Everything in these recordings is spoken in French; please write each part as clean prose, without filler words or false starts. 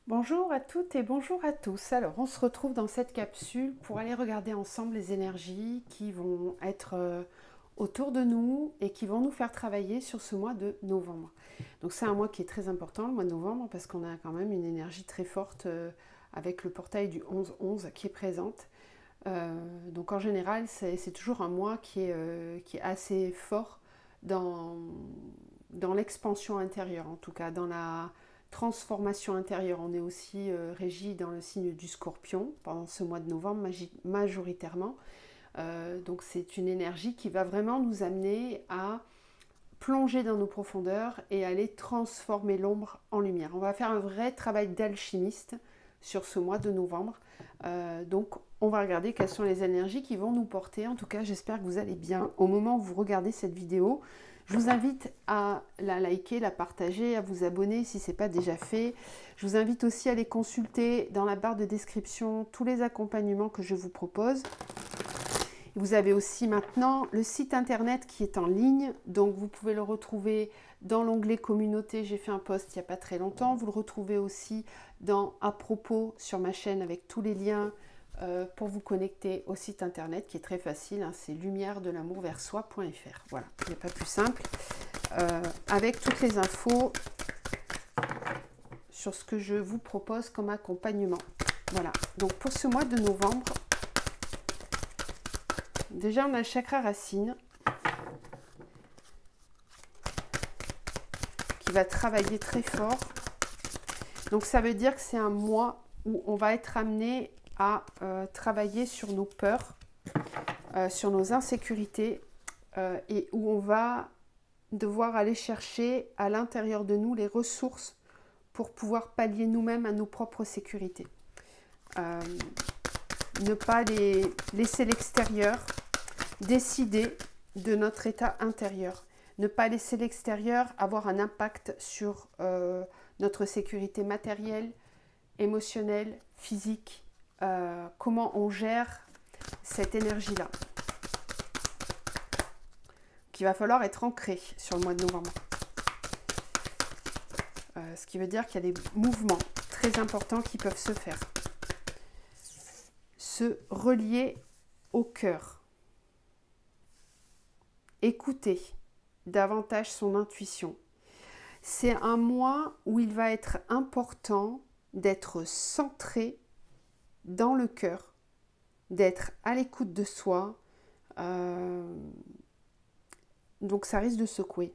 Bonjour à toutes et bonjour à tous. Alors, on se retrouve dans cette capsule pour aller regarder ensemble les énergies qui vont être autour de nous et qui vont nous faire travailler sur ce mois de novembre. Donc, c'est un mois qui est très important, le mois de novembre, parce qu'on a quand même une énergie très forte avec le portail du 11-11 qui est présente. Donc, en général, c'est toujours un mois qui est assez fort dans, dans l'expansion intérieure, en tout cas, dans la transformation intérieure. On est aussi régi dans le signe du Scorpion pendant ce mois de novembre majoritairement. Donc c'est une énergie qui va vraiment nous amener à plonger dans nos profondeurs et aller transformer l'ombre en lumière. On va faire un vrai travail d'alchimiste sur ce mois de novembre. Donc on va regarder quelles sont les énergies qui vont nous porter. En tout cas, j'espère que vous allez bien au moment où vous regardez cette vidéo. Je vous invite à la liker, la partager, à vous abonner si ce n'est pas déjà fait. Je vous invite aussi à aller consulter dans la barre de description tous les accompagnements que je vous propose. Vous avez aussi maintenant le site internet qui est en ligne, donc vous pouvez le retrouver dans l'onglet communauté. J'ai fait un post il n'y a pas très longtemps. Vous le retrouvez aussi dans à propos sur ma chaîne avec tous les liens pour vous connecter au site internet qui est très facile, hein, c'est lumière-de-l'amour-vers-soi.fr. Voilà, il n'y a pas plus simple. Avec toutes les infos sur ce que je vous propose comme accompagnement. Voilà, donc pour ce mois de novembre, déjà on a le chakra racine qui va travailler très fort. Donc ça veut dire que c'est un mois où on va être amené à travailler sur nos peurs, sur nos insécurités et où on va devoir aller chercher à l'intérieur de nous les ressources pour pouvoir pallier nous-mêmes à nos propres sécurités. Ne pas les laisser l'extérieur décider de notre état intérieur. Ne pas laisser l'extérieur avoir un impact sur notre sécurité matérielle, émotionnelle, physique, comment on gère cette énergie-là. Qu'il va falloir être ancré sur le mois de novembre. Ce qui veut dire qu'il y a des mouvements très importants qui peuvent se faire. Se relier au cœur. Écouter davantage son intuition. C'est un mois où il va être important d'être centré dans le cœur, d'être à l'écoute de soi. Donc ça risque de secouer.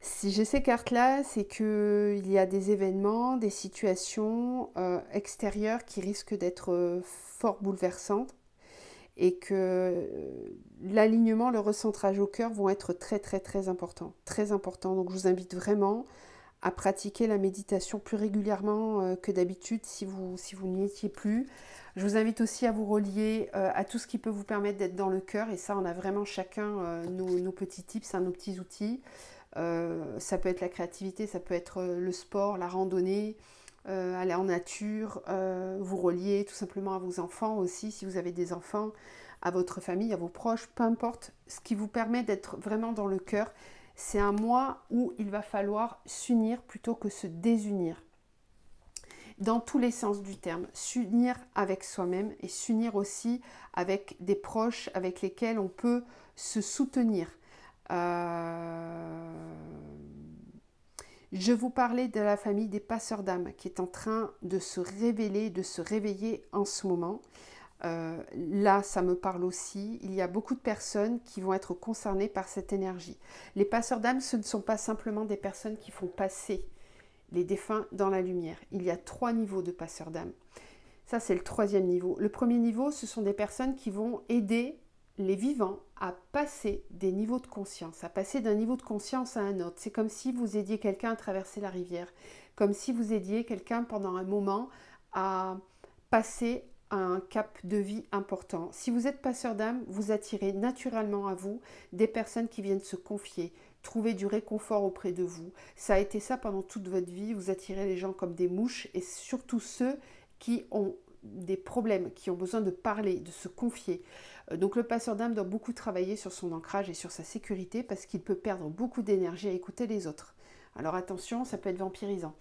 Si j'ai ces cartes-là, c'est qu'il y a des événements, des situations extérieures qui risquent d'être fort bouleversantes et que l'alignement, le recentrage au cœur vont être très très très importants. Très importants. Donc je vous invite vraiment à pratiquer la méditation plus régulièrement que d'habitude si vous n'y étiez plus. Je vous invite aussi à vous relier à tout ce qui peut vous permettre d'être dans le cœur. Et ça, on a vraiment chacun nos petits tips, nos petits outils. Ça peut être la créativité, ça peut être le sport, la randonnée, aller en nature, vous relier tout simplement à vos enfants aussi, si vous avez des enfants, à votre famille, à vos proches, peu importe, ce qui vous permet d'être vraiment dans le cœur. C'est un mois où il va falloir s'unir plutôt que se désunir. Dans tous les sens du terme, s'unir avec soi-même et s'unir aussi avec des proches avec lesquels on peut se soutenir. Je vous parlais de la famille des passeurs d'âme qui est en train de se révéler, de se réveiller en ce moment. Là, ça me parle aussi. Il y a beaucoup de personnes qui vont être concernées par cette énergie. Les passeurs d'âme, ce ne sont pas simplement des personnes qui font passer les défunts dans la lumière. Il y a 3 niveaux de passeurs d'âme. Ça, c'est le 3e niveau. Le premier niveau, ce sont des personnes qui vont aider les vivants à passer des niveaux de conscience, à passer d'un niveau de conscience à un autre. C'est comme si vous aidiez quelqu'un à traverser la rivière, comme si vous aidiez quelqu'un pendant un moment à passer à un cap de vie important. Si vous êtes passeur d'âme, vous attirez naturellement à vous des personnes qui viennent se confier, trouver du réconfort auprès de vous. Ça a été ça pendant toute votre vie, vous attirez les gens comme des mouches et surtout ceux qui ont des problèmes, qui ont besoin de parler, de se confier. Donc le passeur d'âme doit beaucoup travailler sur son ancrage et sur sa sécurité parce qu'il peut perdre beaucoup d'énergie à écouter les autres. Alors attention, ça peut être vampirisant.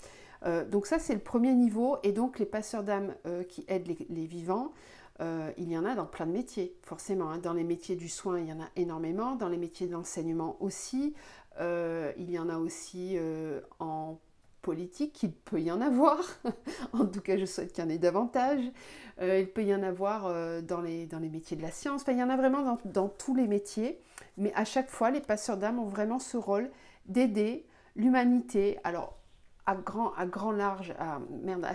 Donc ça, c'est le premier niveau. Et donc les passeurs d'âme qui aident les vivants, il y en a dans plein de métiers, forcément. Hein. Dans les métiers du soin, il y en a énormément. Dans les métiers de l'enseignement aussi. Il y en a aussi en politique, il peut y en avoir. En tout cas, je souhaite qu'il y en ait davantage. Il peut y en avoir dans les métiers de la science. Enfin, il y en a vraiment dans tous les métiers. Mais à chaque fois, les passeurs d'âme ont vraiment ce rôle d'aider l'humanité. Alors, à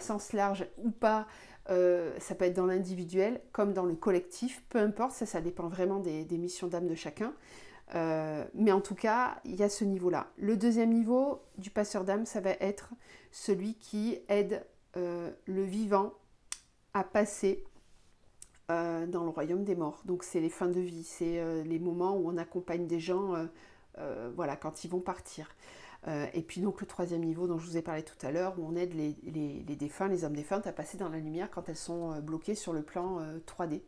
sens large ou pas, ça peut être dans l'individuel comme dans le collectif, peu importe, ça dépend vraiment des missions d'âme de chacun. Mais en tout cas, il y a ce niveau-là. Le deuxième niveau du passeur d'âme, ça va être celui qui aide le vivant à passer dans le royaume des morts. Donc c'est les fins de vie, c'est les moments où on accompagne des gens voilà, quand ils vont partir. Et puis donc le troisième niveau dont je vous ai parlé tout à l'heure, où on aide les défunts, les âmes défuntes à passer dans la lumière quand elles sont bloquées sur le plan 3D.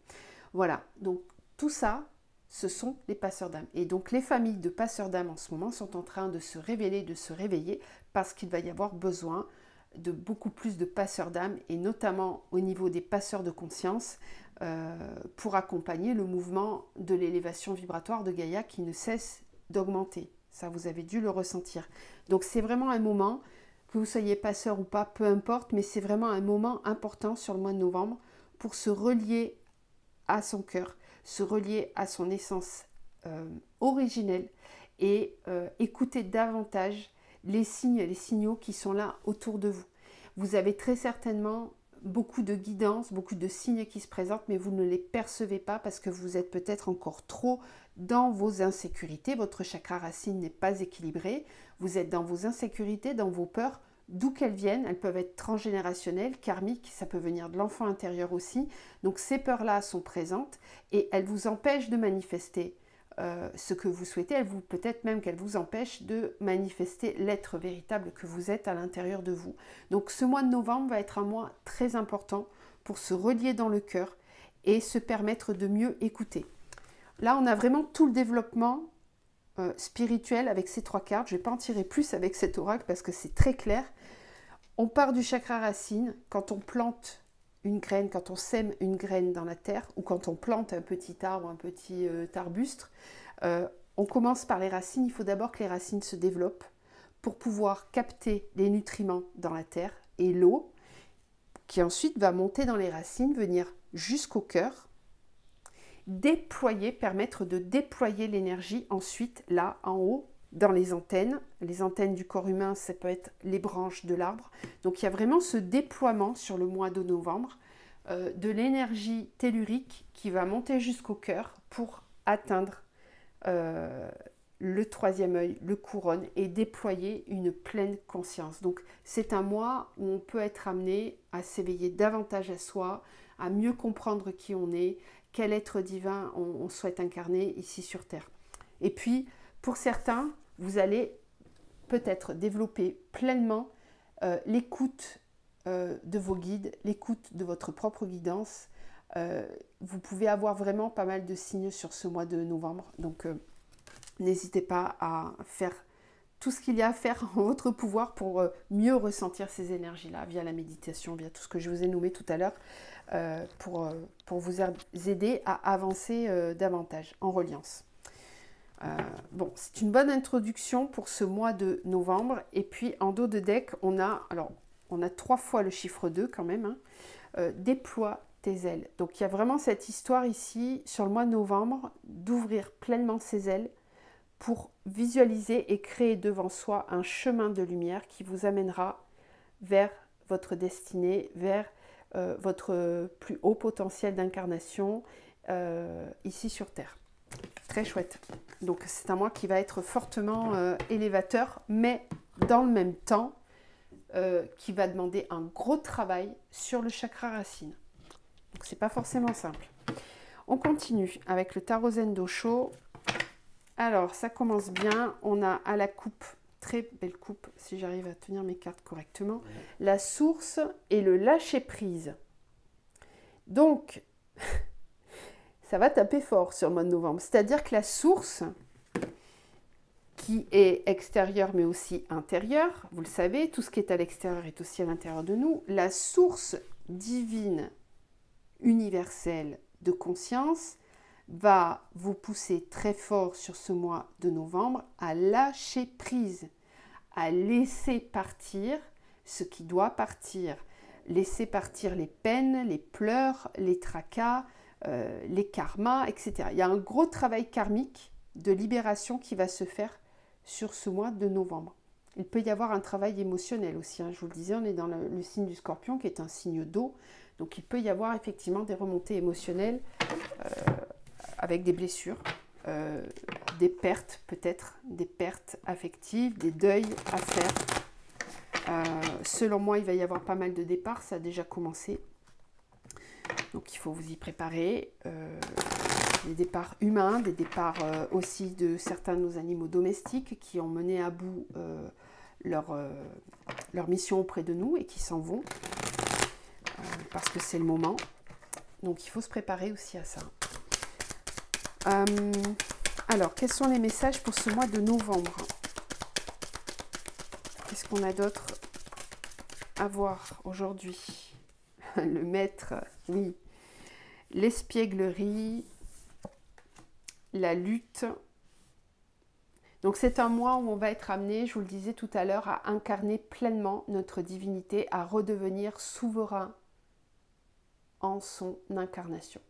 Voilà, donc tout ça, ce sont les passeurs d'âme. Et donc les familles de passeurs d'âme en ce moment sont en train de se révéler, de se réveiller, parce qu'il va y avoir besoin de beaucoup plus de passeurs d'âme, et notamment au niveau des passeurs de conscience, pour accompagner le mouvement de l'élévation vibratoire de Gaïa qui ne cesse d'augmenter. Ça, vous avez dû le ressentir. Donc c'est vraiment un moment, que vous soyez passeur ou pas, peu importe, mais c'est vraiment un moment important sur le mois de novembre pour se relier à son cœur, se relier à son essence originelle et écouter davantage les signes et les signaux qui sont là autour de vous. Vous avez très certainement beaucoup de guidance, beaucoup de signes qui se présentent, mais vous ne les percevez pas parce que vous êtes peut-être encore trop dans vos insécurités. Votre chakra racine n'est pas équilibré. Vous êtes dans vos insécurités, dans vos peurs, d'où qu'elles viennent. Elles peuvent être transgénérationnelles, karmiques, ça peut venir de l'enfant intérieur aussi. Donc ces peurs-là sont présentes et elles vous empêchent de manifester ce que vous souhaitez. Peut-être même qu'elles vous empêchent de manifester l'être véritable que vous êtes à l'intérieur de vous. Donc ce mois de novembre va être un mois très important pour se relier dans le cœur et se permettre de mieux écouter. Là, on a vraiment tout le développement spirituel avec ces trois cartes. Je ne vais pas en tirer plus avec cet oracle parce que c'est très clair. On part du chakra racine quand on plante une graine, quand on sème une graine dans la terre ou quand on plante un petit arbre, un petit arbuste. On commence par les racines. Il faut d'abord que les racines se développent pour pouvoir capter les nutriments dans la terre et l'eau qui ensuite va monter dans les racines, venir jusqu'au cœur, permettre de déployer l'énergie ensuite là en haut dans les antennes du corps humain, ça peut être les branches de l'arbre. Donc il y a vraiment ce déploiement sur le mois de novembre de l'énergie tellurique qui va monter jusqu'au cœur pour atteindre le troisième œil, le couronne, et déployer une pleine conscience. Donc c'est un mois où on peut être amené à s'éveiller davantage à soi, à mieux comprendre qui on est, quel être divin on souhaite incarner ici sur Terre. Et puis, pour certains, vous allez peut-être développer pleinement l'écoute de vos guides, l'écoute de votre propre guidance. Vous pouvez avoir vraiment pas mal de signes sur ce mois de novembre. Donc, n'hésitez pas à faire tout ce qu'il y a à faire en votre pouvoir pour mieux ressentir ces énergies-là via la méditation, via tout ce que je vous ai nommé tout à l'heure, pour vous aider à avancer davantage en reliance. Bon, c'est une bonne introduction pour ce mois de novembre. Et puis en dos de deck, on a 3 fois le chiffre 2 quand même. Hein, déploie tes ailes. Donc il y a vraiment cette histoire ici sur le mois de novembre d'ouvrir pleinement ses ailes pour visualiser et créer devant soi un chemin de lumière qui vous amènera vers votre destinée, vers votre plus haut potentiel d'incarnation ici sur Terre. Très chouette. Donc c'est un mois qui va être fortement élévateur, mais dans le même temps, qui va demander un gros travail sur le chakra racine. Donc c'est pas forcément simple. On continue avec le tarot Zen Dosho. Alors ça commence bien. On a à la coupe, très belle coupe, si j'arrive à tenir mes cartes correctement, la source et le lâcher prise. Donc ça va taper fort sur le mois de novembre. C'est-à-dire que la source, qui est extérieur mais aussi intérieur. Vous le savez, tout ce qui est à l'extérieur est aussi à l'intérieur de nous. La source divine, universelle de conscience va vous pousser très fort sur ce mois de novembre à lâcher prise, à laisser partir ce qui doit partir. Laisser partir les peines, les pleurs, les tracas, les karmas, etc. Il y a un gros travail karmique de libération qui va se faire sur ce mois de novembre. Il peut y avoir un travail émotionnel aussi. Je vous le disais, on est dans le signe du Scorpion qui est un signe d'eau. Donc il peut y avoir effectivement des remontées émotionnelles avec des blessures, des pertes peut-être, des pertes affectives, des deuils à faire. Selon moi, il va y avoir pas mal de départs, ça a déjà commencé. Donc il faut vous y préparer. Des départs humains, des départs aussi de certains de nos animaux domestiques qui ont mené à bout leur mission auprès de nous et qui s'en vont parce que c'est le moment. Donc il faut se préparer aussi à ça. Alors, quels sont les messages pour ce mois de novembre? Qu'est-ce qu'on a d'autre à voir aujourd'hui? Le maître, oui. L'espièglerie, la lutte. Donc c'est un mois où on va être amené, je vous le disais tout à l'heure, à incarner pleinement notre divinité, à redevenir souverain en son incarnation.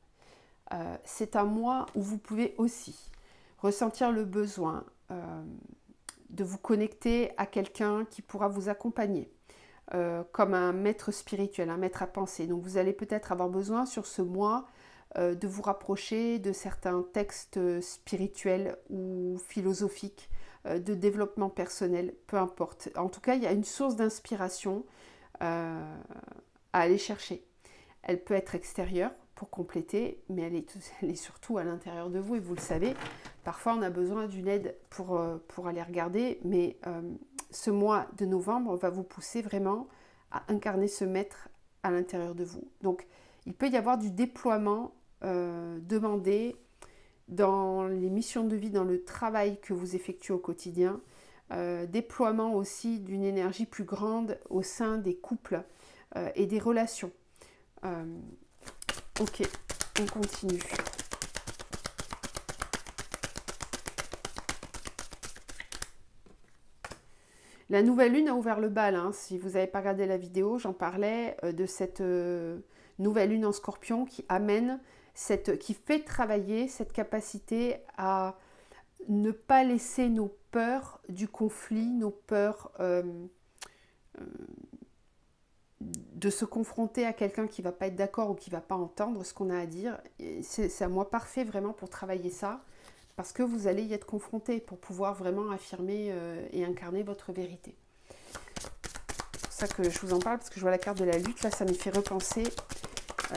C'est un mois où vous pouvez aussi ressentir le besoin de vous connecter à quelqu'un qui pourra vous accompagner, comme un maître spirituel, un maître à penser. Donc vous allez peut-être avoir besoin sur ce mois de vous rapprocher de certains textes spirituels ou philosophiques, de développement personnel, peu importe. En tout cas, il y a une source d'inspiration à aller chercher. Elle peut être extérieure pour compléter, mais elle est surtout à l'intérieur de vous et vous le savez. Parfois, on a besoin d'une aide pour aller regarder, mais ce mois de novembre va vous pousser vraiment à incarner ce maître à l'intérieur de vous. Donc, il peut y avoir du déploiement demandé dans les missions de vie, dans le travail que vous effectuez au quotidien, déploiement aussi d'une énergie plus grande au sein des couples et des relations. Ok, on continue. La nouvelle lune a ouvert le bal. Si vous n'avez pas regardé la vidéo, j'en parlais de cette nouvelle lune en Scorpion qui amène, qui fait travailler cette capacité à ne pas laisser nos peurs du conflit, nos peurs de se confronter à quelqu'un qui ne va pas être d'accord ou qui ne va pas entendre ce qu'on a à dire. C'est un mois parfait vraiment pour travailler ça, parce que vous allez y être confronté pour pouvoir vraiment affirmer et incarner votre vérité. C'est pour ça que je vous en parle, parce que je vois la carte de la lutte, là ça me fait repenser.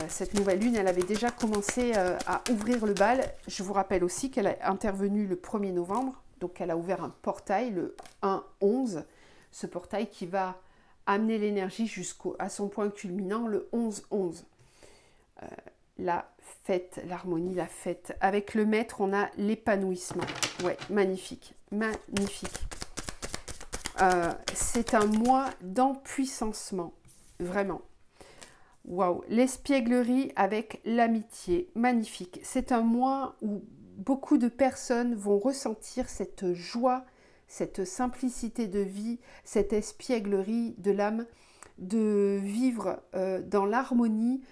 Cette nouvelle lune, elle avait déjà commencé à ouvrir le bal. Je vous rappelle aussi qu'elle a intervenu le 1er novembre, donc elle a ouvert un portail, le 1-11, ce portail qui va amener l'énergie jusqu'à son point culminant, le 11-11. La fête, l'harmonie, la fête. Avec le maître, on a l'épanouissement. Ouais, magnifique, magnifique. C'est un mois d'empuissancement, vraiment. Waouh, l'espièglerie avec l'amitié, magnifique. C'est un mois où beaucoup de personnes vont ressentir cette joie, cette simplicité de vie, cette espièglerie de l'âme, de vivre dans l'harmonie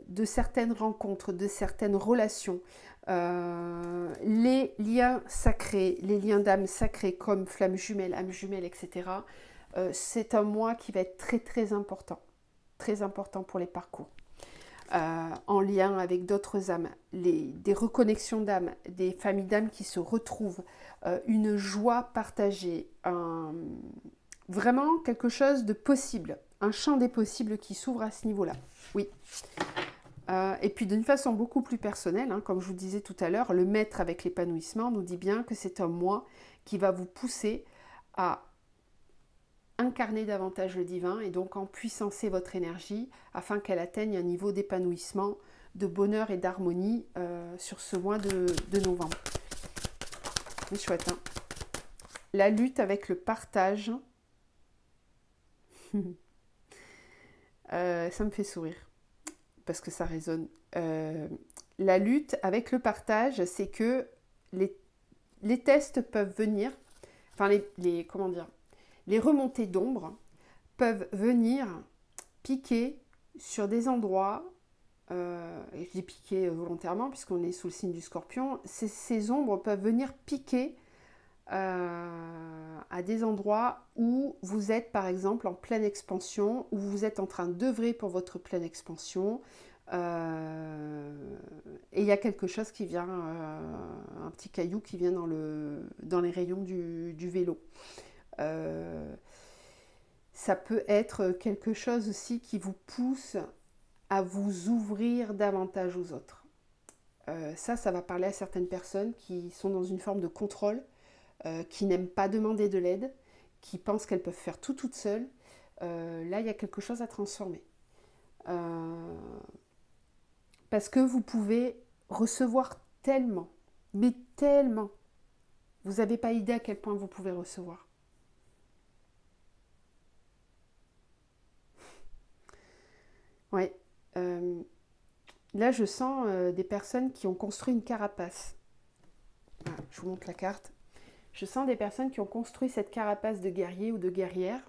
de certaines rencontres, de certaines relations. Les liens sacrés, les liens d'âme sacrés comme flamme jumelle, âme jumelle, etc. C'est un mois qui va être très très important pour les parcours. En lien avec d'autres âmes, des reconnexions d'âmes, des familles d'âmes qui se retrouvent, une joie partagée, vraiment quelque chose de possible, un champ des possibles qui s'ouvre à ce niveau-là. Oui. Et puis d'une façon beaucoup plus personnelle, comme je vous disais tout à l'heure, le maître avec l'épanouissement nous dit bien que c'est un mois qui va vous pousser à incarner davantage le divin et donc empuissancer votre énergie afin qu'elle atteigne un niveau d'épanouissement, de bonheur et d'harmonie sur ce mois de novembre. C'est chouette, hein? la lutte avec le partage. Ça me fait sourire parce que ça résonne. La lutte avec le partage, c'est que les tests peuvent venir, enfin comment dire, les remontées d'ombre peuvent venir piquer sur des endroits, et je dis piquer volontairement puisqu'on est sous le signe du Scorpion, ces ombres peuvent venir piquer à des endroits où vous êtes par exemple en pleine expansion, où vous êtes en train d'œuvrer pour votre pleine expansion, et il y a quelque chose qui vient, un petit caillou qui vient dans les rayons du vélo. Ça peut être quelque chose aussi qui vous pousse à vous ouvrir davantage aux autres. Ça va parler à certaines personnes qui sont dans une forme de contrôle, qui n'aiment pas demander de l'aide, qui pensent qu'elles peuvent faire tout toutes seules. Là, il y a quelque chose à transformer. Parce que vous pouvez recevoir tellement, mais tellement. Vous n'avez pas idée à quel point vous pouvez recevoir. Ouais. Là, je sens des personnes qui ont construit une carapace. Ah, je vous montre la carte. Je sens des personnes qui ont construit cette carapace de guerrier ou de guerrière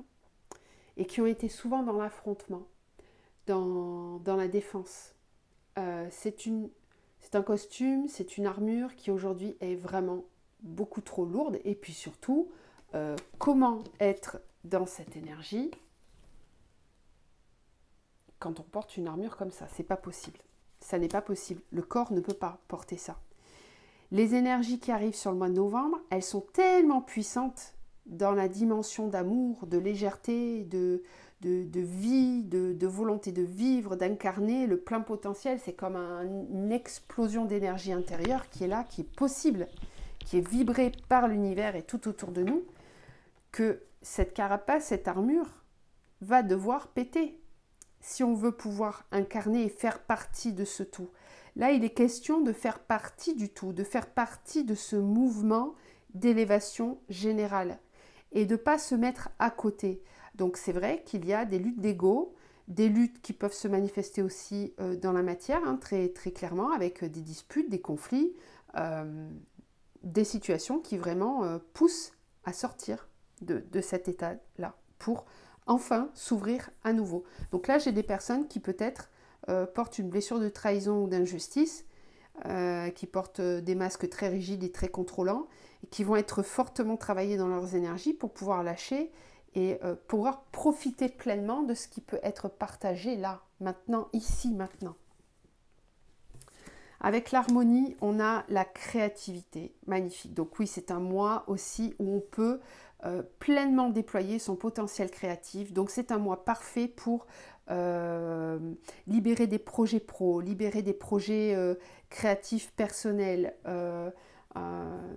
et qui ont été souvent dans l'affrontement, dans la défense. C'est un costume, c'est une armure qui aujourd'hui est vraiment beaucoup trop lourde. Et puis surtout, comment être dans cette énergie quand on porte une armure comme ça? C'est pas possible. Ça n'est pas possible. Le corps ne peut pas porter ça. Les énergies qui arrivent sur le mois de novembre, elles sont tellement puissantes dans la dimension d'amour, de légèreté, de vie, de volonté de vivre, d'incarner le plein potentiel. C'est comme une explosion d'énergie intérieure qui est là, qui est possible, qui est vibrée par l'univers et tout autour de nous, que cette carapace, cette armure, va devoir péter si on veut pouvoir incarner et faire partie de ce tout. Là, il est question de faire partie du tout, de faire partie de ce mouvement d'élévation générale et de ne pas se mettre à côté. Donc c'est vrai qu'il y a des luttes d'ego, des luttes qui peuvent se manifester aussi dans la matière, hein, très, très clairement, avec des disputes, des conflits, des situations qui vraiment poussent à sortir de cet état-là pour enfin s'ouvrir à nouveau. Donc là, j'ai des personnes qui peut-être portent une blessure de trahison ou d'injustice, qui portent des masques très rigides et très contrôlants, et qui vont être fortement travaillés dans leurs énergies pour pouvoir lâcher et pouvoir profiter pleinement de ce qui peut être partagé là, maintenant, ici, maintenant. Avec l'harmonie, on a la créativité, magnifique. Donc oui, c'est un mois aussi où on peut pleinement déployer son potentiel créatif. Donc c'est un mois parfait pour libérer des projets pro, libérer des projets créatifs personnels,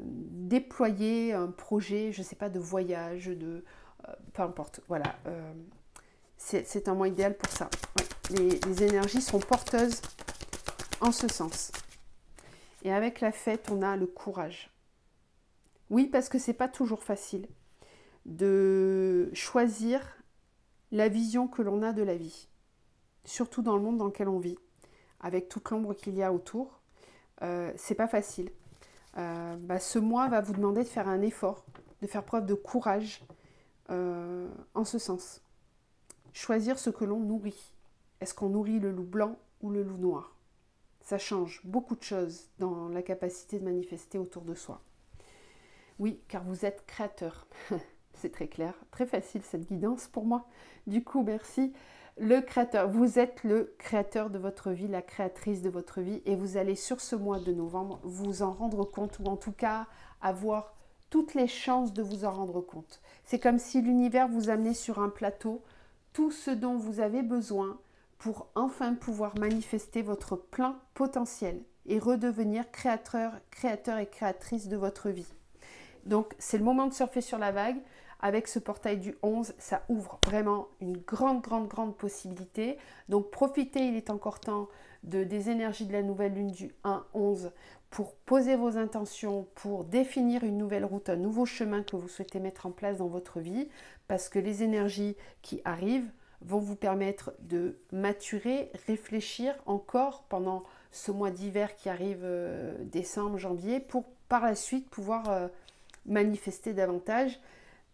déployer un projet, je ne sais pas, de voyage, peu importe, voilà. C'est un mois idéal pour ça. Ouais. Les énergies sont porteuses en ce sens. Et avec la fête, on a le courage. Oui, parce que c'est pas toujours facile de choisir la vision que l'on a de la vie. Surtout dans le monde dans lequel on vit, avec toute l'ombre qu'il y a autour. C'est pas facile. Ce mois va vous demander de faire un effort, de faire preuve de courage en ce sens. Choisir ce que l'on nourrit. Est-ce qu'on nourrit le loup blanc ou le loup noir? Ça change beaucoup de choses dans la capacité de manifester autour de soi. Oui, car vous êtes créateur. C'est très clair, très facile cette guidance pour moi. Du coup, merci. Le créateur, vous êtes le créateur de votre vie, la créatrice de votre vie, et vous allez sur ce mois de novembre vous en rendre compte, ou en tout cas avoir toutes les chances de vous en rendre compte. C'est comme si l'univers vous amenait sur un plateau tout ce dont vous avez besoin pour enfin pouvoir manifester votre plein potentiel et redevenir créateur et créatrice de votre vie. Donc c'est le moment de surfer sur la vague avec ce portail du 11, ça ouvre vraiment une grande possibilité. Donc profitez, il est encore temps des énergies de la nouvelle lune du 1-11 pour poser vos intentions, pour définir une nouvelle route, un nouveau chemin que vous souhaitez mettre en place dans votre vie, parce que les énergies qui arrivent vont vous permettre de maturer, réfléchir encore pendant ce mois d'hiver qui arrive décembre, janvier, pour par la suite pouvoir manifester davantage.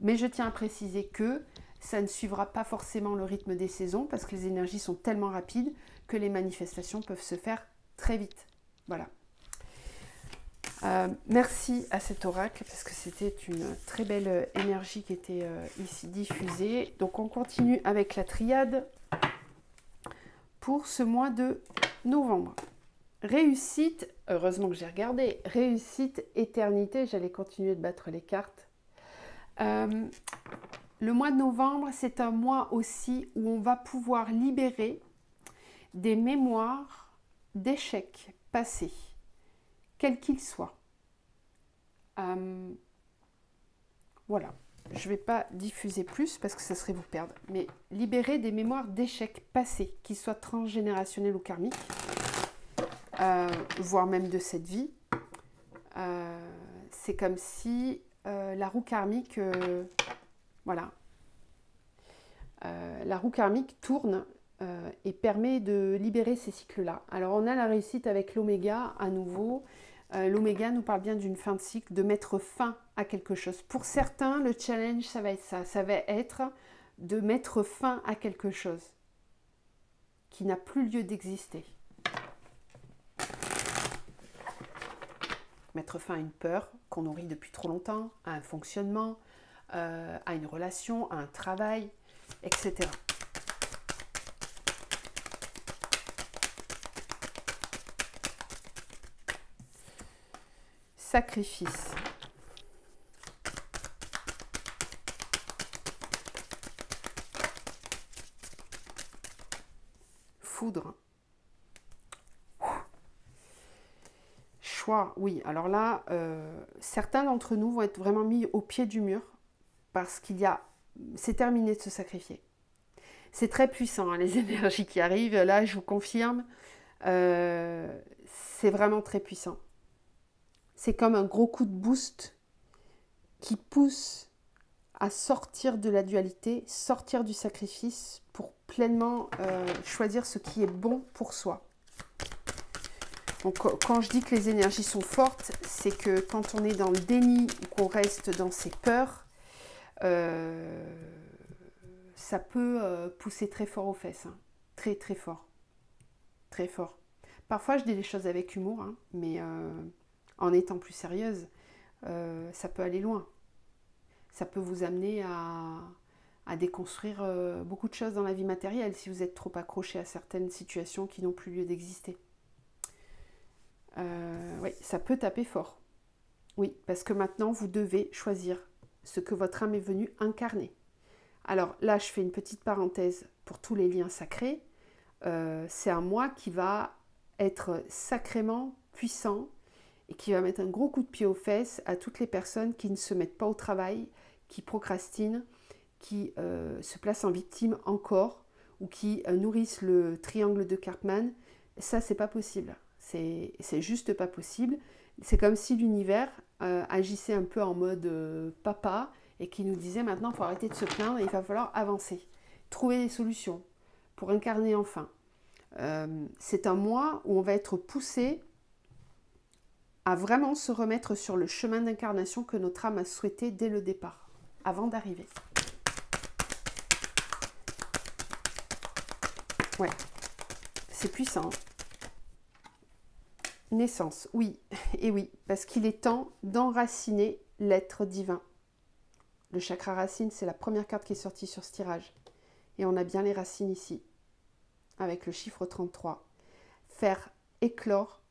Mais je tiens à préciser que ça ne suivra pas forcément le rythme des saisons parce que les énergies sont tellement rapides que les manifestations peuvent se faire très vite. Voilà. Merci à cet oracle parce que c'était une très belle énergie qui était ici diffusée. Donc on continue avec la triade pour ce mois de novembre. Réussite, heureusement que j'ai regardé, réussite, éternité, j'allais continuer de battre les cartes. Le mois de novembre, c'est un mois aussi où on va pouvoir libérer des mémoires d'échecs passés, quels qu'ils soient. Voilà, je ne vais pas diffuser plus parce que ça serait vous perdre, mais libérer des mémoires d'échecs passés, qu'ils soient transgénérationnels ou karmiques, voire même de cette vie. C'est comme si la roue karmique, voilà, la roue karmique tourne et permet de libérer ces cycles-là. Alors on a la réussite avec l'oméga à nouveau. L'oméga nous parle bien d'une fin de cycle, de mettre fin à quelque chose. Pour certains, le challenge, ça va être ça. Ça va être de mettre fin à quelque chose qui n'a plus lieu d'exister. Mettre fin à une peur qu'on nourrit depuis trop longtemps, à un fonctionnement, à une relation, à un travail, etc. Sacrifice. Foudre. Choix, oui. Alors là, certains d'entre nous vont être vraiment mis au pied du mur parce c'est terminé de se sacrifier. C'est très puissant, hein, les énergies qui arrivent. Là, je vous confirme, c'est vraiment très puissant. C'est comme un gros coup de boost qui pousse à sortir de la dualité, sortir du sacrifice pour pleinement choisir ce qui est bon pour soi. Donc, quand je dis que les énergies sont fortes, c'est que quand on est dans le déni ou qu'on reste dans ses peurs, ça peut pousser très fort aux fesses. Hein. Très, très fort. Très fort. Parfois, je dis les choses avec humour, hein, mais en étant plus sérieuse, ça peut aller loin. Ça peut vous amener à déconstruire beaucoup de choses dans la vie matérielle si vous êtes trop accroché à certaines situations qui n'ont plus lieu d'exister. Oui, ça peut taper fort. Oui, parce que maintenant, vous devez choisir ce que votre âme est venue incarner. Alors là, je fais une petite parenthèse pour tous les liens sacrés. C'est un mois qui va être sacrément puissant et qui va mettre un gros coup de pied aux fesses à toutes les personnes qui ne se mettent pas au travail, qui procrastinent, qui se placent en victime encore ou qui nourrissent le triangle de Karpman. Ça, c'est pas possible. C'est juste pas possible. C'est comme si l'univers agissait un peu en mode papa et qui nous disait maintenant il faut arrêter de se plaindre et il va falloir avancer, trouver des solutions pour incarner enfin. C'est un mois où on va être poussé à vraiment se remettre sur le chemin d'incarnation que notre âme a souhaité dès le départ, avant d'arriver. Ouais, c'est puissant. Naissance, oui, et oui, parce qu'il est temps d'enraciner l'être divin. Le chakra racine, c'est la première carte qui est sortie sur ce tirage. Et on a bien les racines ici, avec le chiffre 33. Faire éclore,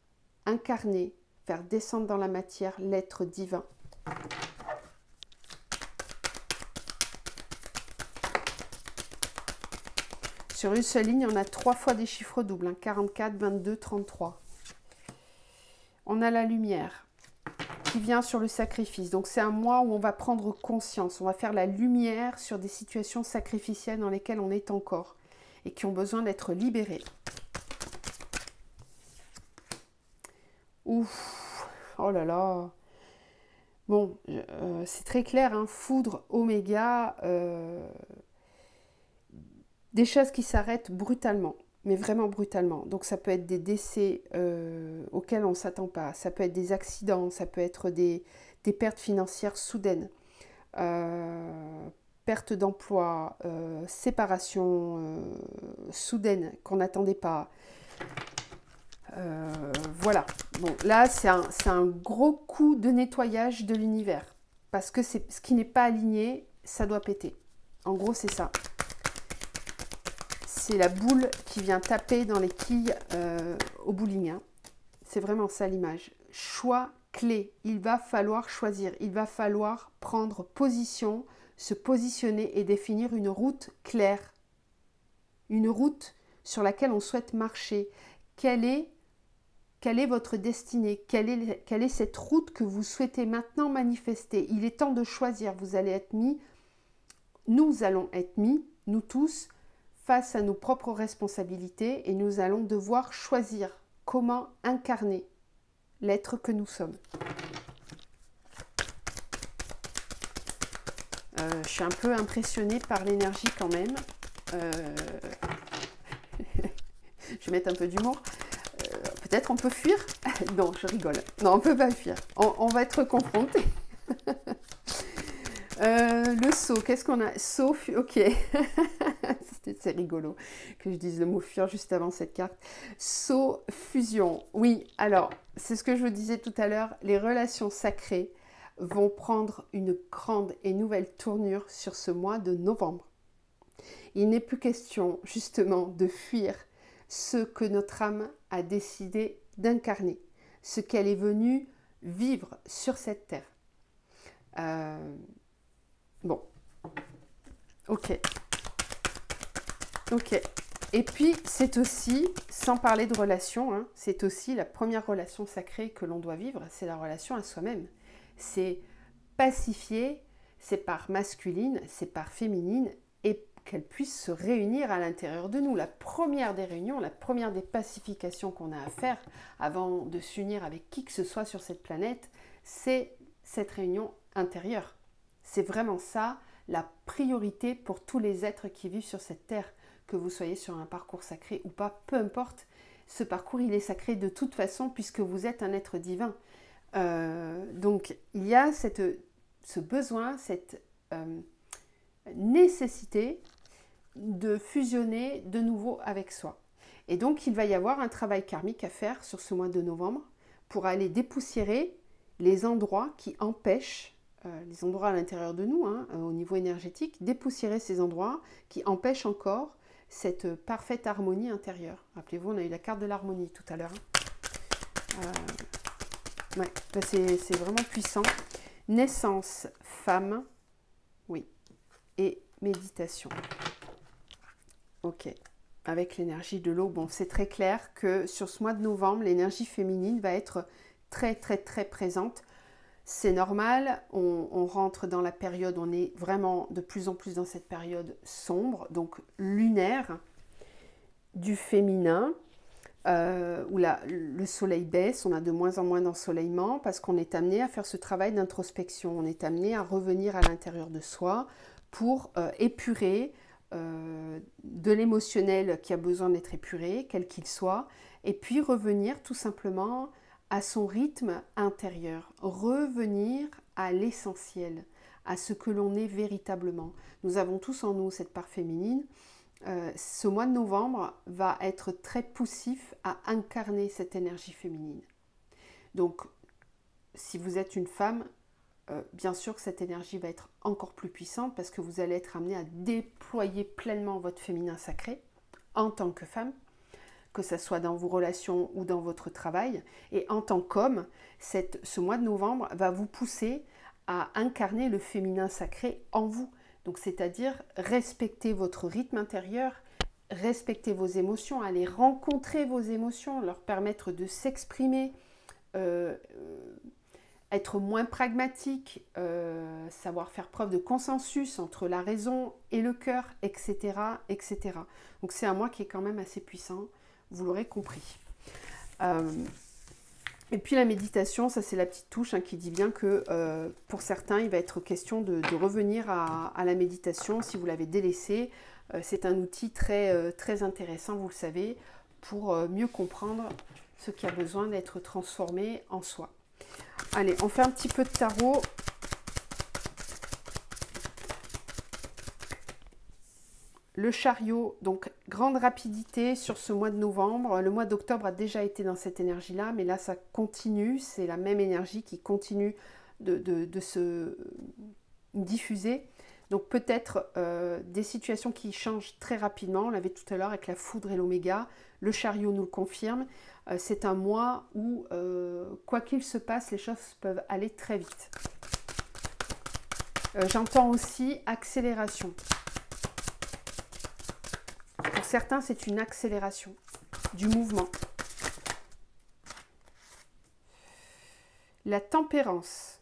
incarner, faire descendre dans la matière l'être divin. Sur une seule ligne, on a 3 fois des chiffres doubles, hein, 44, 22, 33. On a la lumière. qui vient sur le sacrifice. Donc c'est un mois où on va prendre conscience, on va faire la lumière sur des situations sacrificielles dans lesquelles on est encore et qui ont besoin d'être libérées. Ouf, oh là là. Bon, c'est très clair, hein, foudre, oméga, des choses qui s'arrêtent brutalement, mais vraiment brutalement. Donc ça peut être des décès auxquels on ne s'attend pas, ça peut être des accidents, ça peut être des pertes financières soudaines, perte d'emploi, séparation soudaine qu'on n'attendait pas. Voilà, bon là c'est un gros coup de nettoyage de l'univers, parce que c'est ce qui n'est pas aligné, ça doit péter. En gros c'est ça. C'est la boule qui vient taper dans les quilles au bowling. Hein. C'est vraiment ça l'image. Choix clé. Il va falloir choisir. Il va falloir prendre position, se positionner et définir une route claire. Une route sur laquelle on souhaite marcher. Quelle est votre destinée? Quelle est cette route que vous souhaitez maintenant manifester? Il est temps de choisir. Vous allez être mis, nous allons être mis, nous tous, face à nos propres responsabilités et nous allons devoir choisir comment incarner l'être que nous sommes. Je suis un peu impressionnée par l'énergie quand même. Je vais mettre un peu d'humour. Peut-être on peut fuir? Non, je rigole. Non, on ne peut pas fuir. On va être confrontés. Le saut, qu'est-ce qu'on a? Saut, ok. C'est rigolo que je dise le mot fuir juste avant cette carte. Saut, fusion. Oui, alors, c'est ce que je vous disais tout à l'heure. Les relations sacrées vont prendre une grande et nouvelle tournure sur ce mois de novembre. Il n'est plus question, justement, de fuir ce que notre âme a décidé d'incarner, ce qu'elle est venue vivre sur cette terre. Bon, ok. Et puis, c'est aussi, sans parler de relation, hein, c'est aussi la première relation sacrée que l'on doit vivre, c'est la relation à soi-même. C'est pacifier, c'est par masculine, c'est par féminine, et qu'elles puissent se réunir à l'intérieur de nous. La première des réunions, la première des pacifications qu'on a à faire avant de s'unir avec qui que ce soit sur cette planète, c'est cette réunion intérieure. C'est vraiment ça, la priorité pour tous les êtres qui vivent sur cette terre, que vous soyez sur un parcours sacré ou pas, peu importe, ce parcours il est sacré de toute façon puisque vous êtes un être divin. Donc il y a ce besoin, cette nécessité de fusionner de nouveau avec soi. Et donc il va y avoir un travail karmique à faire sur ce mois de novembre pour aller dépoussiérer les endroits qui empêchent, les endroits à l'intérieur de nous, hein, au niveau énergétique, dépoussiérer ces endroits qui empêchent encore cette parfaite harmonie intérieure. Rappelez-vous, on a eu la carte de l'harmonie tout à l'heure. Ouais, c'est vraiment puissant. Naissance, femme, oui, et méditation. Ok, avec l'énergie de l'eau, bon, c'est très clair que sur ce mois de novembre, l'énergie féminine va être très, très, très présente. C'est normal, on rentre dans la période, on est vraiment de plus en plus dans cette période sombre, donc lunaire, du féminin, où le soleil baisse, on a de moins en moins d'ensoleillement parce qu'on est amené à faire ce travail d'introspection, on est amené à revenir à l'intérieur de soi pour épurer de l'émotionnel qui a besoin d'être épuré, quel qu'il soit, et puis revenir tout simplement à son rythme intérieur, revenir à l'essentiel, à ce que l'on est véritablement. Nous avons tous en nous cette part féminine. Ce mois de novembre va être très poussif à incarner cette énergie féminine. Donc, si vous êtes une femme, bien sûr que cette énergie va être encore plus puissante parce que vous allez être amené à déployer pleinement votre féminin sacré en tant que femme, que ce soit dans vos relations ou dans votre travail. Et en tant qu'homme, ce mois de novembre va vous pousser à incarner le féminin sacré en vous. Donc, c'est-à-dire respecter votre rythme intérieur, respecter vos émotions, aller rencontrer vos émotions, leur permettre de s'exprimer, être moins pragmatique, savoir faire preuve de consensus entre la raison et le cœur, etc., etc. Donc c'est un mois qui est quand même assez puissant, vous l'aurez compris. Et puis la méditation, ça c'est la petite touche qui dit bien que pour certains, il va être question de revenir à la méditation si vous l'avez délaissée. C'est un outil très, très intéressant, vous le savez, pour mieux comprendre ce qui a besoin d'être transformé en soi. Allez, on fait un petit peu de tarot. Le chariot, donc grande rapidité sur ce mois de novembre. Le mois d'octobre a déjà été dans cette énergie-là, mais là ça continue. C'est la même énergie qui continue de se diffuser. Donc peut-être des situations qui changent très rapidement. On l'avait tout à l'heure avec la foudre et l'oméga. Le chariot nous le confirme. C'est un mois où, quoi qu'il se passe, les choses peuvent aller très vite. J'entends aussi accélération. Pour certains, c'est une accélération du mouvement. La tempérance.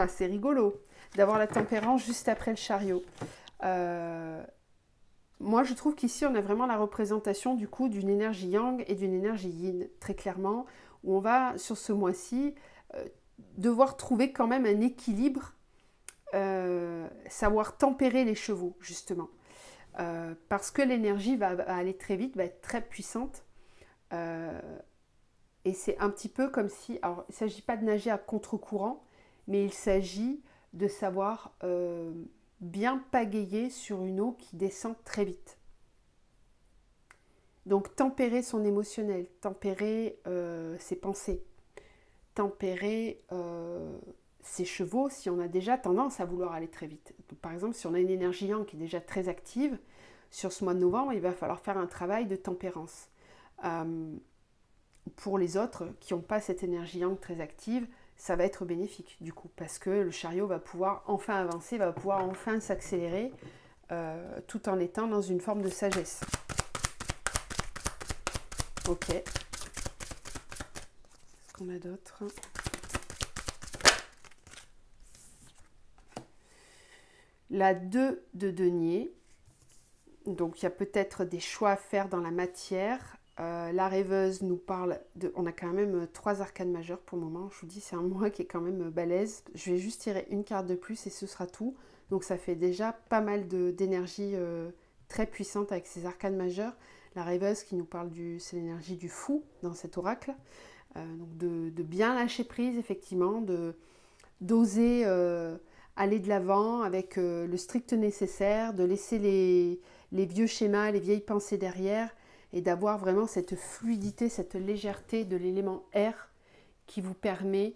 C'est rigolo d'avoir la tempérance juste après le chariot. Moi, je trouve qu'ici, on a vraiment la représentation du coup d'une énergie yang et d'une énergie yin, très clairement, où on va, sur ce mois-ci, devoir trouver quand même un équilibre, savoir tempérer les chevaux, justement. Parce que l'énergie va aller très vite, va être très puissante. Et c'est un petit peu comme si... Alors, il ne s'agit pas de nager à contre-courant, mais il s'agit de savoir bien pagayer sur une eau qui descend très vite. Donc, tempérer son émotionnel, tempérer ses pensées, tempérer ses chevaux si on a déjà tendance à vouloir aller très vite. Donc, par exemple, si on a une énergie yang qui est déjà très active, sur ce mois de novembre, il va falloir faire un travail de tempérance. Pour les autres qui n'ont pas cette énergie yang très active, ça va être bénéfique du coup, parce que le chariot va pouvoir enfin avancer, va pouvoir enfin s'accélérer, tout en étant dans une forme de sagesse. Ok. Qu'est-ce qu'on a d'autre ? La 2 de denier. Donc il y a peut-être des choix à faire dans la matière. La rêveuse nous parle de... On a quand même 3 arcanes majeures pour le moment. Je vous dis, c'est un mois qui est quand même balèze. Je vais juste tirer une carte de plus et ce sera tout. Donc ça fait déjà pas mal d'énergie très puissante avec ces arcanes majeures. La rêveuse qui nous parle c'est l'énergie du fou dans cet oracle. Donc de bien lâcher prise, effectivement, d'oser aller de l'avant avec le strict nécessaire, de laisser les vieux schémas, les vieilles pensées derrière, et d'avoir vraiment cette fluidité, cette légèreté de l'élément air qui vous permet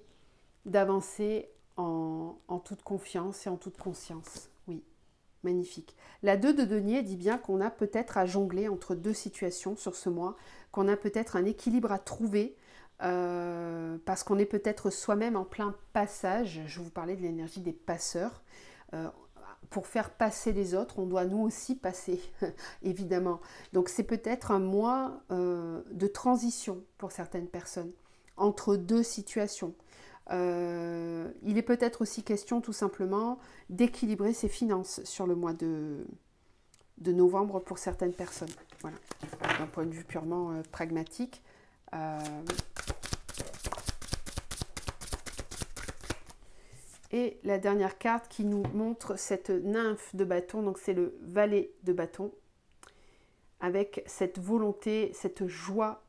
d'avancer en toute confiance et en toute conscience. Oui, magnifique. La 2 de denier dit bien qu'on a peut-être à jongler entre 2 situations sur ce mois, qu'on a peut-être un équilibre à trouver, parce qu'on est peut-être soi-même en plein passage. Je vous parlais de l'énergie des passeurs. Pour faire passer les autres, on doit nous aussi passer, évidemment. Donc c'est peut-être un mois de transition pour certaines personnes, entre 2 situations. Il est peut-être aussi question tout simplement d'équilibrer ses finances sur le mois de novembre pour certaines personnes. Voilà, d'un point de vue purement pragmatique. Et la dernière carte qui nous montre cette nymphe de bâton, donc c'est le valet de bâton, avec cette volonté, cette joie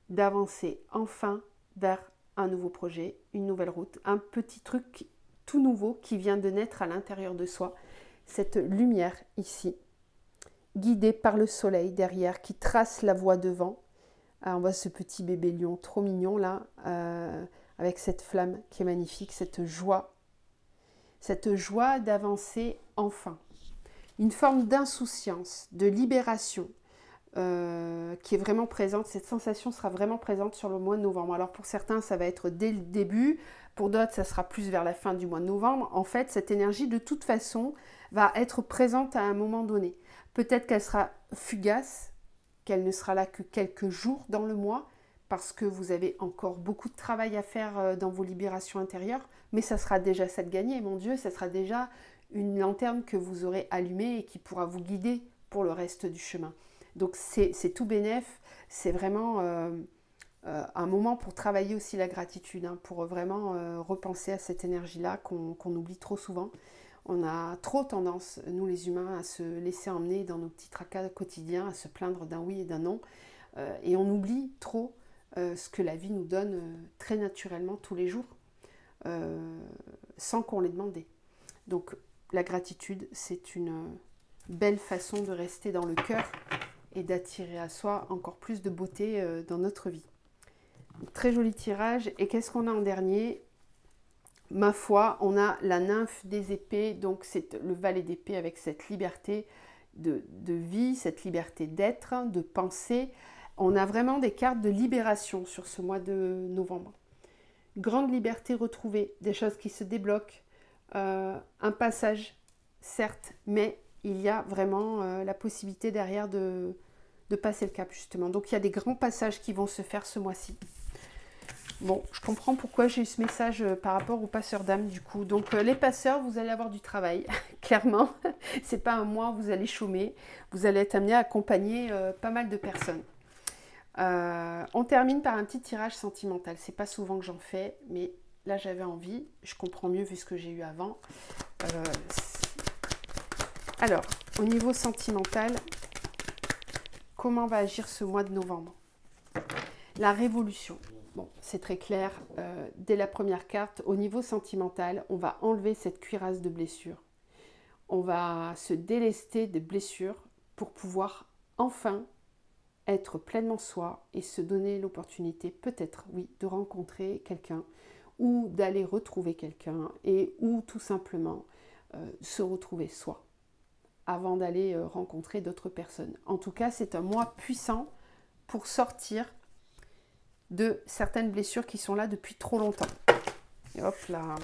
d'avancer enfin vers un nouveau projet, une nouvelle route, un petit truc tout nouveau qui vient de naître à l'intérieur de soi. Cette lumière ici, guidée par le soleil derrière, qui trace la voie devant. Alors on voit ce petit bébé lion trop mignon là, avec cette flamme qui est magnifique, cette joie d'avancer enfin. Une forme d'insouciance, de libération qui est vraiment présente. Cette sensation sera vraiment présente sur le mois de novembre. Alors pour certains, ça va être dès le début. Pour d'autres, ça sera plus vers la fin du mois de novembre. En fait, cette énergie, de toute façon, va être présente à un moment donné. Peut-être qu'elle sera fugace, qu'elle ne sera là que quelques jours dans le mois, parce que vous avez encore beaucoup de travail à faire dans vos libérations intérieures, mais ça sera déjà ça de gagner, mon Dieu, ça sera déjà une lanterne que vous aurez allumée et qui pourra vous guider pour le reste du chemin. Donc c'est tout bénef, c'est vraiment un moment pour travailler aussi la gratitude, hein, pour vraiment repenser à cette énergie-là qu'on oublie trop souvent. On a trop tendance, nous les humains, à se laisser emmener dans nos petits tracas quotidiens, à se plaindre d'un oui et d'un non, et on oublie trop ce que la vie nous donne très naturellement tous les jours, sans qu'on l'ait demandé. Donc la gratitude, c'est une belle façon de rester dans le cœur et d'attirer à soi encore plus de beauté dans notre vie. Donc, très joli tirage. Et qu'est-ce qu'on a en dernier? Ma foi, on a la nymphe des épées, donc c'est le valet d'épée avec cette liberté de vie, cette liberté d'être, de penser. On a vraiment des cartes de libération sur ce mois de novembre. Grande liberté retrouvée, des choses qui se débloquent, un passage, certes, mais il y a vraiment la possibilité derrière de passer le cap, justement. Donc, il y a des grands passages qui vont se faire ce mois-ci. Bon, je comprends pourquoi j'ai eu ce message par rapport aux passeurs d'âme, du coup. Donc, les passeurs, vous allez avoir du travail, clairement. C'est pas un mois où vous allez chômer. Vous allez être amené à accompagner pas mal de personnes. On termine par un petit tirage sentimental. C'est pas souvent que j'en fais, mais là, j'avais envie. Je comprends mieux vu ce que j'ai eu avant. Alors, au niveau sentimental, comment va agir ce mois de novembre? La révolution. Bon, c'est très clair. Dès la première carte, au niveau sentimental, on va enlever cette cuirasse de blessures. On va se délester des blessures pour pouvoir enfin être pleinement soi et se donner l'opportunité, peut-être, oui, de rencontrer quelqu'un ou d'aller retrouver quelqu'un et ou tout simplement se retrouver soi avant d'aller rencontrer d'autres personnes. En tout cas, c'est un mois puissant pour sortir de certaines blessures qui sont là depuis trop longtemps. Et hop là.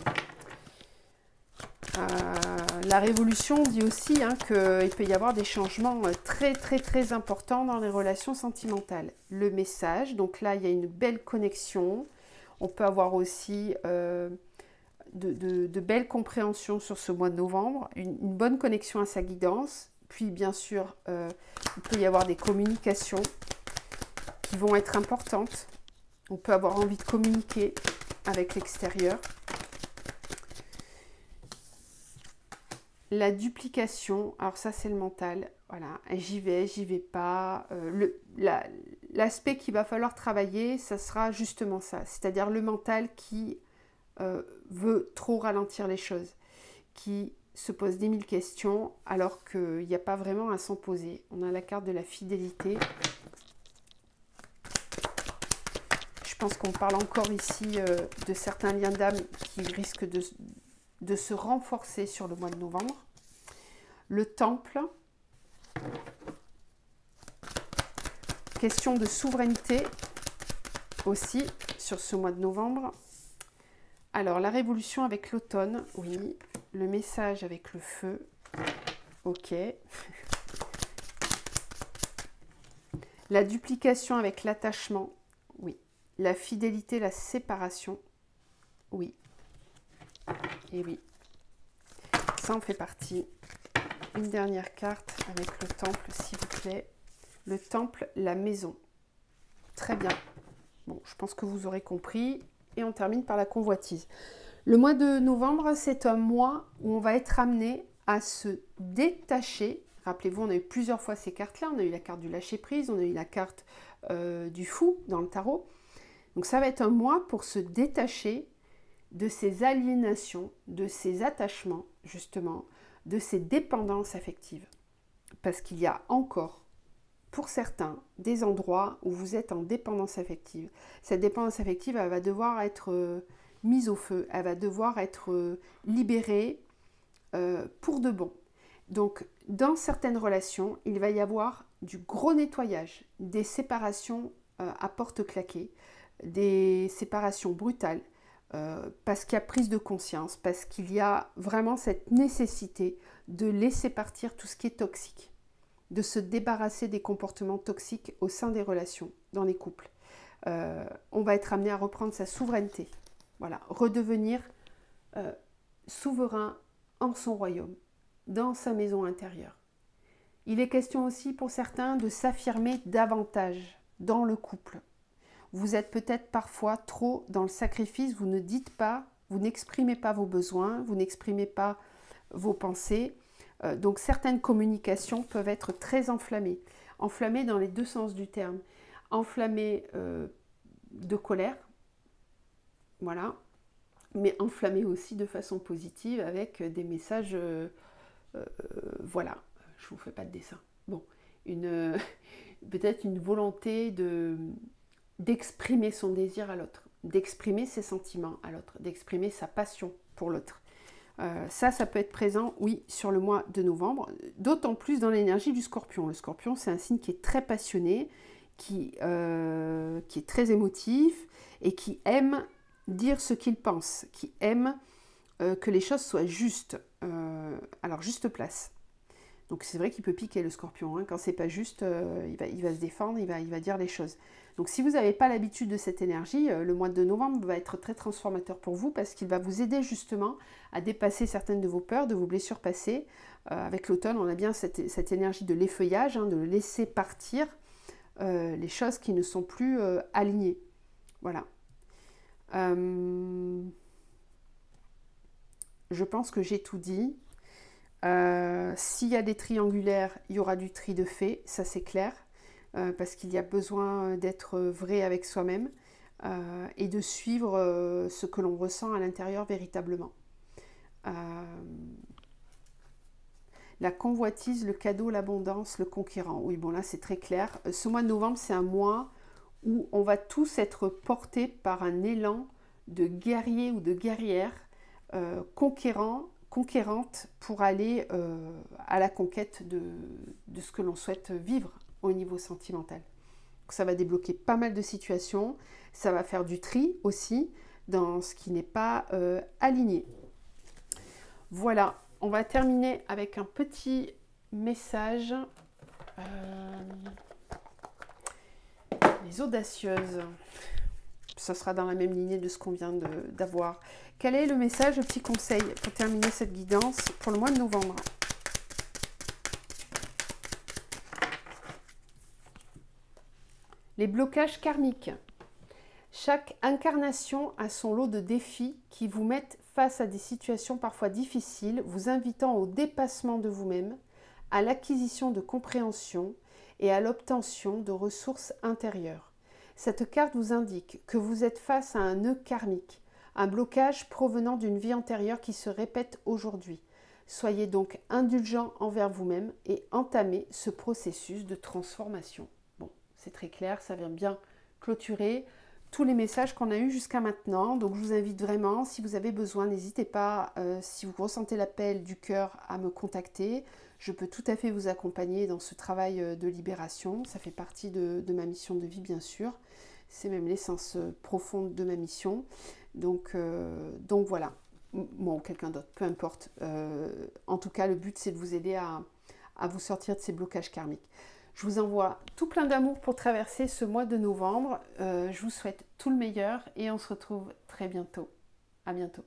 La révolution dit aussi qu'il peut y avoir des changements très très très importants dans les relations sentimentales. Le message, donc là il y a une belle connexion. On peut avoir aussi de belles compréhensions sur ce mois de novembre, une bonne connexion à sa guidance. Puis bien sûr, il peut y avoir des communications qui vont être importantes. On peut avoir envie de communiquer avec l'extérieur. La duplication, alors ça c'est le mental, voilà, j'y vais pas. L'aspect qu'il va falloir travailler, ça sera justement ça, c'est-à-dire le mental qui veut trop ralentir les choses, qui se pose des mille questions alors qu'il n'y a pas vraiment à s'en poser. On a la carte de la fidélité. Je pense qu'on parle encore ici de certains liens d'âme qui risquent de se renforcer sur le mois de novembre. Le temple. Question de souveraineté aussi sur ce mois de novembre. Alors, la révolution avec l'automne, oui. Le message avec le feu, ok. La duplication avec l'attachement, oui. La fidélité, la séparation, oui. Et oui, ça en fait partie. Une dernière carte avec le temple, s'il vous plaît. Le temple, la maison. Très bien. Bon, je pense que vous aurez compris. Et on termine par la convoitise. Le mois de novembre, c'est un mois où on va être amené à se détacher. Rappelez-vous, on a eu plusieurs fois ces cartes-là. On a eu la carte du lâcher-prise, on a eu la carte du fou dans le tarot. Donc ça va être un mois pour se détacher de ces aliénations, de ces attachements, justement, de ces dépendances affectives. Parce qu'il y a encore, pour certains, des endroits où vous êtes en dépendance affective. Cette dépendance affective, elle va devoir être mise au feu, elle va devoir être libérée pour de bon. Donc, dans certaines relations, il va y avoir du gros nettoyage, des séparations à porte claquée, des séparations brutales, parce qu'il y a prise de conscience, parce qu'il y a vraiment cette nécessité de laisser partir tout ce qui est toxique, de se débarrasser des comportements toxiques au sein des relations, dans les couples. on va être amené à reprendre sa souveraineté. Voilà, redevenir souverain en son royaume, dans sa maison intérieure. Il est question aussi pour certains de s'affirmer davantage dans le couple. Vous êtes peut-être parfois trop dans le sacrifice, vous ne dites pas, vous n'exprimez pas vos besoins, vous n'exprimez pas vos pensées. Donc certaines communications peuvent être très enflammées. Enflammées dans les deux sens du terme. Enflammées de colère, voilà, mais enflammées aussi de façon positive avec des messages, voilà, je ne vous fais pas de dessin. Bon, peut-être une volonté d'exprimer son désir à l'autre, d'exprimer ses sentiments à l'autre, d'exprimer sa passion pour l'autre. Ça peut être présent, oui, sur le mois de novembre, d'autant plus dans l'énergie du Scorpion. Le Scorpion, c'est un signe qui est très passionné, qui est très émotif et qui aime dire ce qu'il pense, qui aime que les choses soient justes, à leur juste place. Donc c'est vrai qu'il peut piquer le Scorpion, hein. Quand c'est pas juste, il va se défendre, il va dire les choses. Donc si vous n'avez pas l'habitude de cette énergie, le mois de novembre va être très transformateur pour vous parce qu'il va vous aider justement à dépasser certaines de vos peurs, de vos blessures passées. Avec l'automne, on a bien cette énergie de l'effeuillage, hein, de laisser partir les choses qui ne sont plus alignées. Voilà. Je pense que j'ai tout dit. S'il y a des triangulaires, il y aura du tri de fait, ça c'est clair, parce qu'il y a besoin d'être vrai avec soi-même et de suivre ce que l'on ressent à l'intérieur véritablement. La convoitise, le cadeau, l'abondance, le conquérant. Oui, bon là c'est très clair. Ce mois de novembre, c'est un mois où on va tous être portés par un élan de guerrier ou de guerrière conquérante pour aller à la conquête de ce que l'on souhaite vivre au niveau sentimental. Donc ça va débloquer pas mal de situations, ça va faire du tri aussi dans ce qui n'est pas aligné. Voilà, on va terminer avec un petit message. Les audacieuses, ça sera dans la même lignée de ce qu'on vient d'avoir. Quel est le message, le petit conseil pour terminer cette guidance pour le mois de novembre? Les blocages karmiques. Chaque incarnation a son lot de défis qui vous mettent face à des situations parfois difficiles, vous invitant au dépassement de vous-même, à l'acquisition de compréhension et à l'obtention de ressources intérieures. Cette carte vous indique que vous êtes face à un nœud karmique, un blocage provenant d'une vie antérieure qui se répète aujourd'hui. Soyez donc indulgent envers vous-même et entamez ce processus de transformation. Bon, c'est très clair, ça vient bien clôturer tous les messages qu'on a eus jusqu'à maintenant. Donc je vous invite vraiment, si vous avez besoin, n'hésitez pas, si vous ressentez l'appel du cœur, à me contacter. Je peux tout à fait vous accompagner dans ce travail de libération. Ça fait partie de ma mission de vie, bien sûr. C'est même l'essence profonde de ma mission. Donc voilà. Moi ou quelqu'un d'autre, peu importe. En tout cas, le but, c'est de vous aider à vous sortir de ces blocages karmiques. Je vous envoie tout plein d'amour pour traverser ce mois de novembre. Je vous souhaite tout le meilleur et on se retrouve très bientôt. À bientôt.